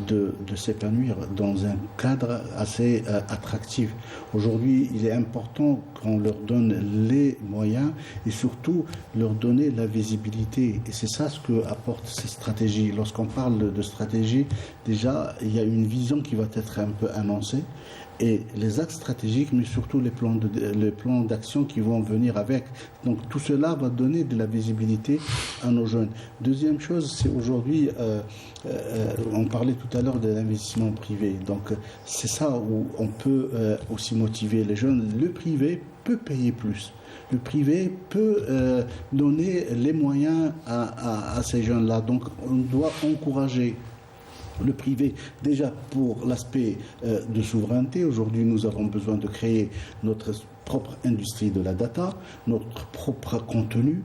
de s'épanouir dans un cadre assez attractif. Aujourd'hui, il est important qu'on leur donne les moyens et surtout leur donner la visibilité. Et c'est ça ce que apportent ces stratégies. Lorsqu'on parle de stratégie, déjà, il y a une vision qui va être un peu annoncée. Et les axes stratégiques, mais surtout les plans d'action qui vont venir avec. Donc tout cela va donner de la visibilité à nos jeunes. Deuxième chose, c'est aujourd'hui, on parlait tout à l'heure de l'investissement privé. Donc c'est ça où on peut aussi motiver les jeunes. Le privé peut payer plus. Le privé peut donner les moyens à ces jeunes-là. Donc on doit encourager le privé, déjà pour l'aspect de souveraineté. Aujourd'hui, nous avons besoin de créer notre propre industrie de la data, notre propre contenu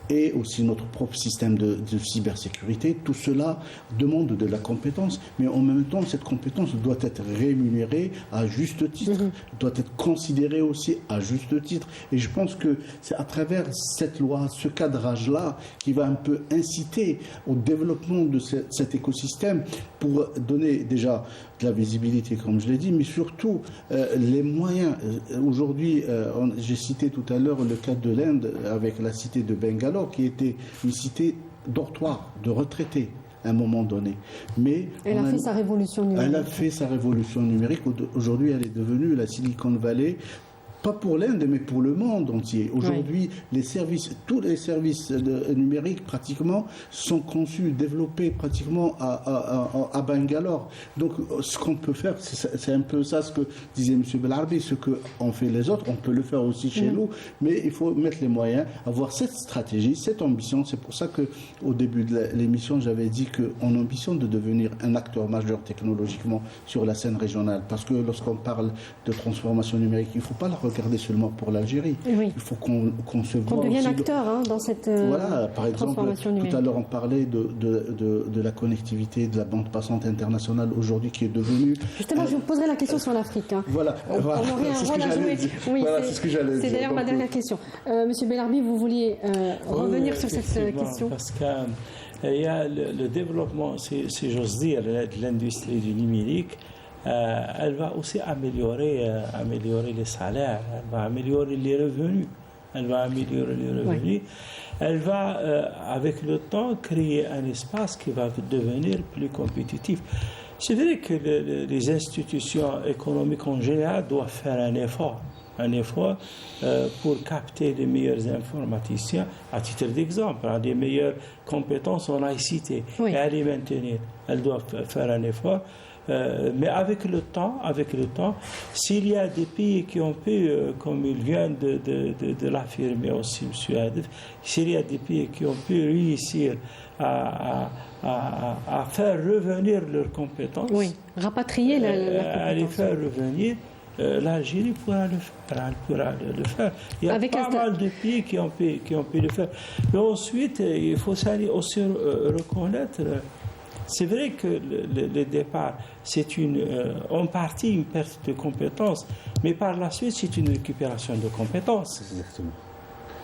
et aussi notre propre système de cybersécurité. Tout cela demande de la compétence, mais en même temps, cette compétence doit être rémunérée à juste titre, doit être considérée aussi à juste titre. Et je pense que c'est à travers cette loi, ce cadrage-là, qui va un peu inciter au développement de cet écosystème pour donner déjà de la visibilité, comme je l'ai dit, mais surtout les moyens. Aujourd'hui, j'ai cité tout à l'heure le cas de l'Inde avec la cité de Bangalore, qui était une cité dortoir de retraités à un moment donné. Mais elle a fait sa révolution numérique. Elle a fait sa révolution numérique. Aujourd'hui, elle est devenue la Silicon Valley. Pas pour l'Inde, mais pour le monde entier. Aujourd'hui, tous les services numériques pratiquement sont conçus, développés pratiquement à Bangalore. Donc, ce qu'on peut faire, c'est un peu ça ce que disait M. Belarbi, ce qu'ont fait les autres, on peut le faire aussi chez nous, mais il faut mettre les moyens, avoir cette stratégie, cette ambition. C'est pour ça qu'au début de l'émission, j'avais dit qu'on ambitionne de devenir un acteur majeur technologiquement sur la scène régionale. Parce que lorsqu'on parle de transformation numérique, il ne faut pas la regarder seulement pour l'Algérie. Oui. Il faut qu'on se voit devienne aussi acteur dans cette voilà, par exemple, numérique. tout à l'heure on parlait de la connectivité de la bande passante internationale aujourd'hui qui est devenue... Justement, je vous poserai la question sur l'Afrique. Voilà, on aurait un rôle à jouer. Oui, voilà, c'est ce que j'allais dire. C'est d'ailleurs ma dernière question. Monsieur Belarbi, vous vouliez revenir sur cette question? Parce qu'il y a le développement, si j'ose dire, de l'industrie du numérique. Elle va aussi améliorer les salaires, elle va améliorer les revenus, elle va avec le temps créer un espace qui va devenir plus compétitif. C'est vrai que les institutions économiques en général doivent faire un effort pour capter les meilleurs informaticiens, à titre d'exemple, des meilleures compétences en ICT et à les maintenir. Elles doivent faire un effort. Mais avec le temps, s'il y a des pays qui ont pu, comme il vient de l'affirmer aussi M. Hadef, s'il y a des pays qui ont pu réussir à faire revenir leurs compétences, rapatrier la compétence, à les faire revenir, l'Algérie pourra le faire. Il y a pas mal de pays qui ont pu le faire. Mais ensuite, il faut aussi reconnaître. C'est vrai que le départ, c'est en partie une perte de compétences, mais par la suite, c'est une récupération de compétences. Exactement.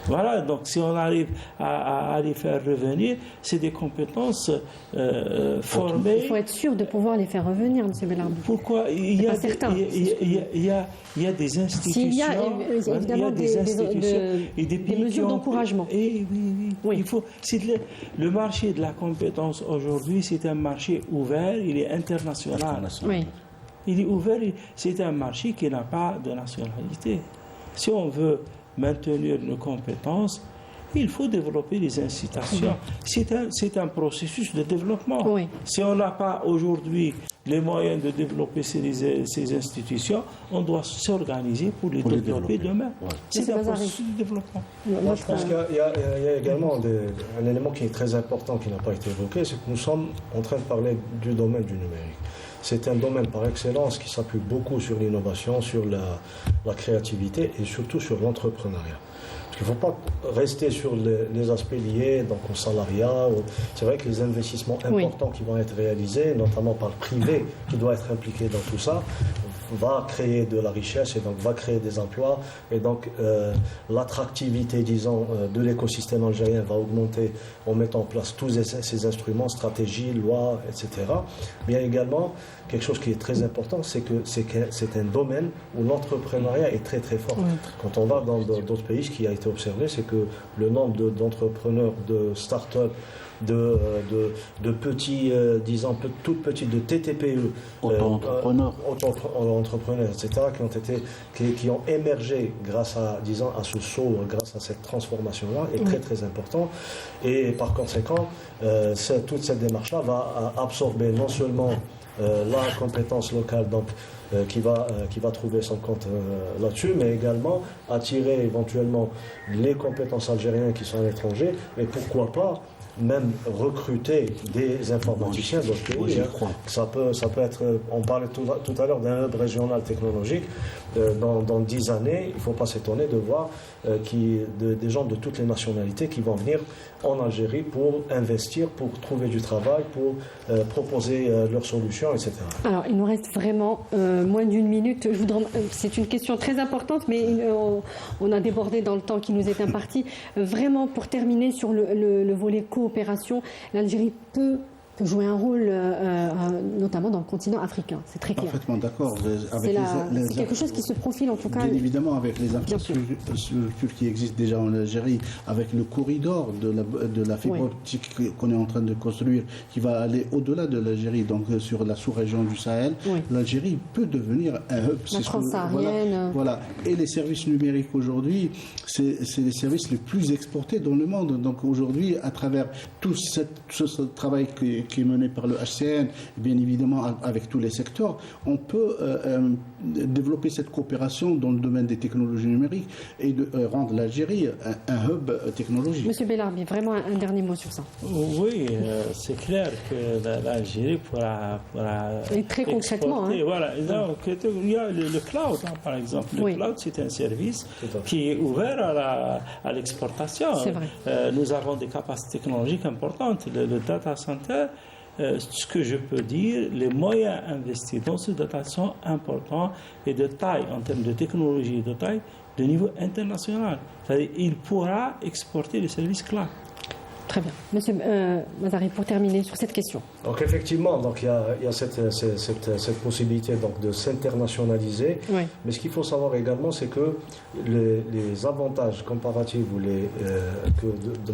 Voilà, donc si on arrive à les faire revenir, c'est des compétences formées. Il faut être sûr de pouvoir les faire revenir, M. Belarbi. Pourquoi il y a des institutions, S'il y a évidemment et des pays mesures d'encouragement. Oui. Il faut. Le marché de la compétence aujourd'hui, c'est un marché ouvert, il est international. Oui. Il est ouvert, c'est un marché qui n'a pas de nationalité. Si on veut maintenir nos compétences, il faut développer des incitations. C'est un processus de développement. Oui. Si on n'a pas aujourd'hui les moyens de développer ces institutions, on doit s'organiser pour les développer demain. Ouais. C'est un processus de développement. Moi, je pense qu'il y a également un élément qui est très important qui n'a pas été évoqué, c'est que nous sommes en train de parler du domaine du numérique. C'est un domaine par excellence qui s'appuie beaucoup sur l'innovation, sur la créativité et surtout sur l'entrepreneuriat. Parce qu'il ne faut pas rester sur les aspects liés donc au salariat. C'est vrai que les investissements importants qui vont être réalisés, notamment par le privé qui doit être impliqué dans tout ça, va créer de la richesse et donc va créer des emplois et donc l'attractivité, disons, de l'écosystème algérien va augmenter en mettant en place tous ces instruments, stratégies, lois, etc. Mais il y a également quelque chose qui est très important, c'est que c'est un domaine où l'entrepreneuriat est très très fort. Oui. Quand on va dans d'autres pays, ce qui a été observé, c'est que le nombre d'entrepreneurs, de start-up, de petits, disons, toutes petites, de TTPE, auto-entrepreneurs, etc., qui ont émergé grâce à, disons, à ce saut, grâce à cette transformation-là, est très très important. Et par conséquent, toute cette démarche-là va absorber non seulement la compétence locale, donc qui va trouver son compte là-dessus, mais également attirer éventuellement les compétences algériennes qui sont à l'étranger, mais pourquoi pas même recruter des informaticiens d'autres pays. Ça peut être, on parlait tout à l'heure d'un hub régional technologique. Dans 10 années, il ne faut pas s'étonner de voir des gens de toutes les nationalités qui vont venir en Algérie pour investir, pour trouver du travail, pour proposer leurs solutions, etc. Alors, il nous reste vraiment moins d'une minute. C'est une question très importante, mais on a débordé dans le temps qui nous est imparti. Vraiment, pour terminer sur le volet coopération, l'Algérie peut jouer un rôle, notamment dans le continent africain. C'est très clair. Parfaitement d'accord. C'est quelque chose qui se profile en tout cas. Bien évidemment, avec les infrastructures qui existent déjà en Algérie, avec le corridor de la fibre optique qu'on est en train de construire, qui va aller au-delà de l'Algérie, donc sur la sous-région du Sahel, l'Algérie peut devenir un hub. La transsaharienne. Voilà. Et les services numériques aujourd'hui, c'est les services les plus exportés dans le monde. Donc aujourd'hui, à travers tout ce travail qui est mené par le HCN, bien évidemment avec tous les secteurs, on peut développer cette coopération dans le domaine des technologies numériques et de rendre l'Algérie un hub technologique. Monsieur Belarbi, vraiment un dernier mot sur ça. Oui, c'est clair que l'Algérie pourra et très concrètement. Voilà. Donc, il y a le cloud, par exemple. Le cloud, c'est un service qui est ouvert à l'exportation. C'est vrai. Nous avons des capacités technologiques importantes. Le data center, ce que je peux dire, les moyens investis dans ce data sont importants et de taille, en termes de technologie, de taille, de niveau international. C'est-à-dire qu'il pourra exporter les services cloud. Très bien. Monsieur Mazari, pour terminer sur cette question. Donc effectivement, donc, il y a cette possibilité donc, de s'internationaliser. Oui. Mais ce qu'il faut savoir également, c'est que les avantages comparatifs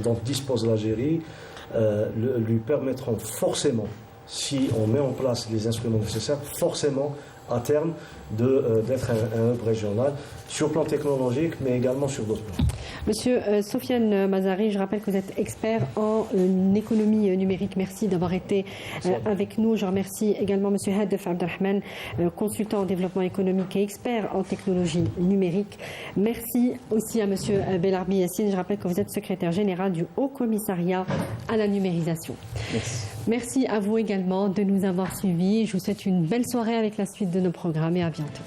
dont dispose l'Algérie lui permettront forcément, si on met en place les instruments nécessaires, forcément à terme d'être un hub régional sur le plan technologique, mais également sur d'autres plans. Monsieur Sofiane Mazari, je rappelle que vous êtes expert en économie numérique. Merci d'avoir été avec nous. Je remercie également Monsieur Hadef Abdelrahman, consultant en développement économique et expert en technologie numérique. Merci aussi à Monsieur Belarbi Yassine. Je rappelle que vous êtes secrétaire général du Haut Commissariat à la numérisation. Merci. Merci à vous également de nous avoir suivis. Je vous souhaite une belle soirée avec la suite de nos programmes et à bientôt.